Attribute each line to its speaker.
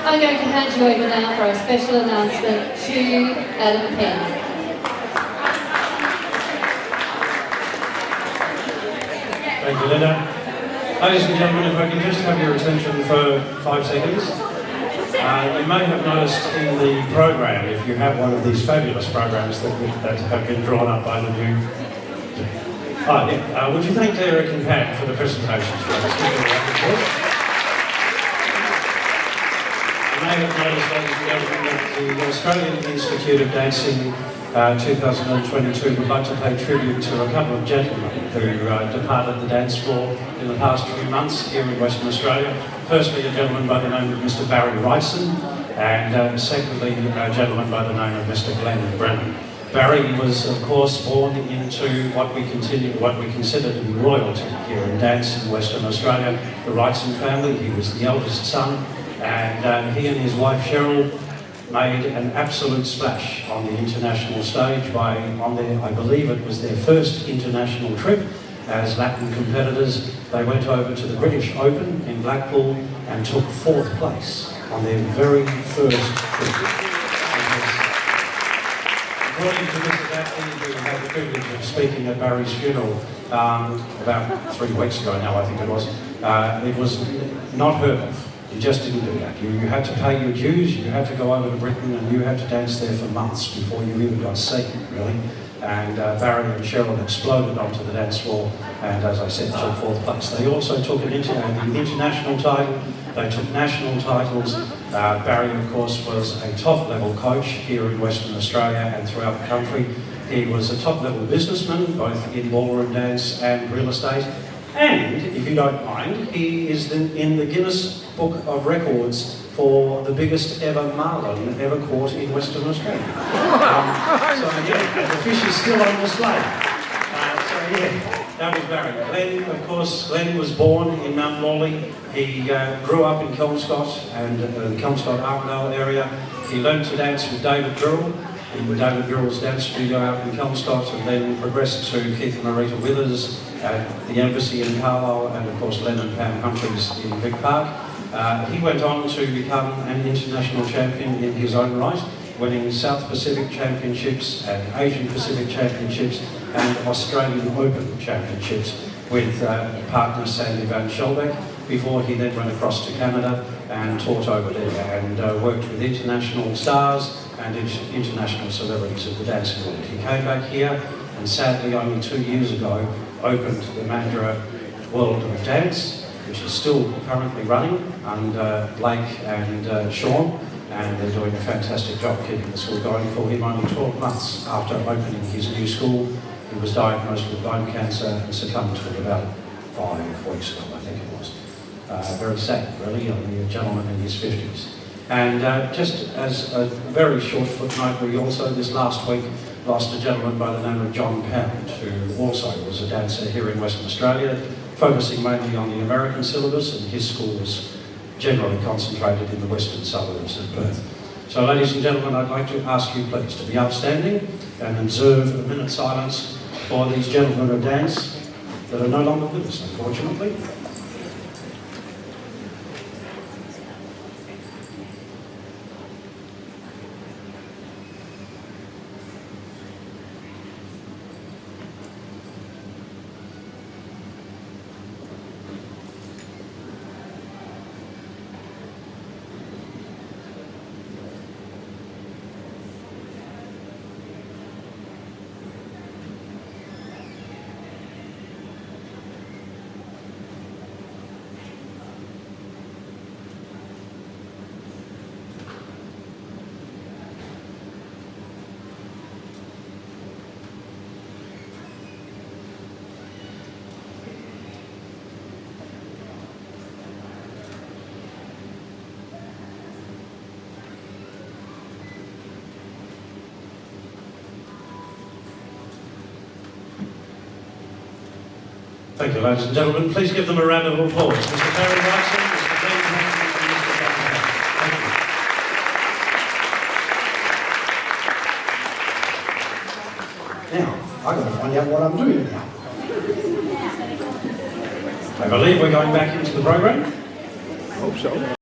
Speaker 1: I'm going to hand you over now for a special announcement to Adam Penn.
Speaker 2: Thank you, Linda. Ladies and gentlemen, if I can just have your attention for 5 seconds. You may have noticed in the program, if you have one of these fabulous programs that have been drawn up by the new... would you thank Derek and Pat for the presentations? You may have noticed, ladies and gentlemen, that the Australian Institute of Dancing 2022 would like to pay tribute to a couple of gentlemen who departed the dance floor in the past few months here in Western Australia. Firstly, a gentleman by the name of Mr. Barry Wrightson, and secondly, a gentleman by the name of Mr. Glenn Brennan. Barry was, of course, born into what we consider to be royalty here in dance in Western Australia, the Wrightson family. He was the eldest son, and he and his wife Cheryl made an absolute splash on the international stage I believe it was their first international trip as Latin competitors. They went over to the British Open in Blackpool and took 4th place on their very first trip. According to Mr. Daphne, who had the privilege of speaking at Barry's funeral about 3 weeks ago now, I think it was not heard of. You just didn't do that. You had to pay your dues, you had to go over to Britain, and you had to dance there for months before you even got seen, really. And Barry and Cheryl exploded onto the dance floor, and as I said, took 4th place. They also took an international title, they took national titles. Barry, of course, was a top-level coach here in Western Australia and throughout the country. He was a top-level businessman, both in ballroom dance and real estate. And, if you don't mind, he is in the Guinness Book of Records for the biggest ever marlin ever caught in Western Australia. The fish is still on display. That was Barry. Glenn, of course, Glenn was born in Mount Morley. He grew up in Kelmscott and the Kelmscott-Arundel area. He learned to dance with David Drill in David Drill's dance studio out in Kelmscott, and then progressed to Keith and Marita Withers at the Embassy in Carlisle, and of course Len and Pam Humphries in Vic Park. He went on to become an international champion in his own right, winning South Pacific Championships and Asian Pacific Championships and Australian Open Championships with partner Sandy Van Schelbeck, before he then went across to Canada and taught over there and worked with international stars and international celebrities of the dancing world. He came back here and sadly only 2 years ago opened the Mandurah World of Dance, which is still currently running under Blake and Sean, and they're doing a fantastic job keeping the school going for him. Only 12 months after opening his new school, he was diagnosed with bone cancer and succumbed to it about 5 weeks ago, I think it was. Very sad, really, on the gentleman in his 50s. And just as a very short footnote, we also this last week lost a gentleman by the name of John Pound, who also was a dancer here in Western Australia, focusing mainly on the American syllabus, and his school was generally concentrated in the western suburbs of Perth. So ladies and gentlemen, I'd like to ask you please to be upstanding and observe a minute's silence for these gentlemen of dance that are no longer with us, unfortunately. Thank you, ladies and gentlemen. Please give them a round of applause. Mr. Barry Wrightson, Mr. Glenn Brennan, and Mr. Daphne. Thank you. Now, I've got to find out what I'm doing now. I believe we're going back into the program.
Speaker 3: I hope so.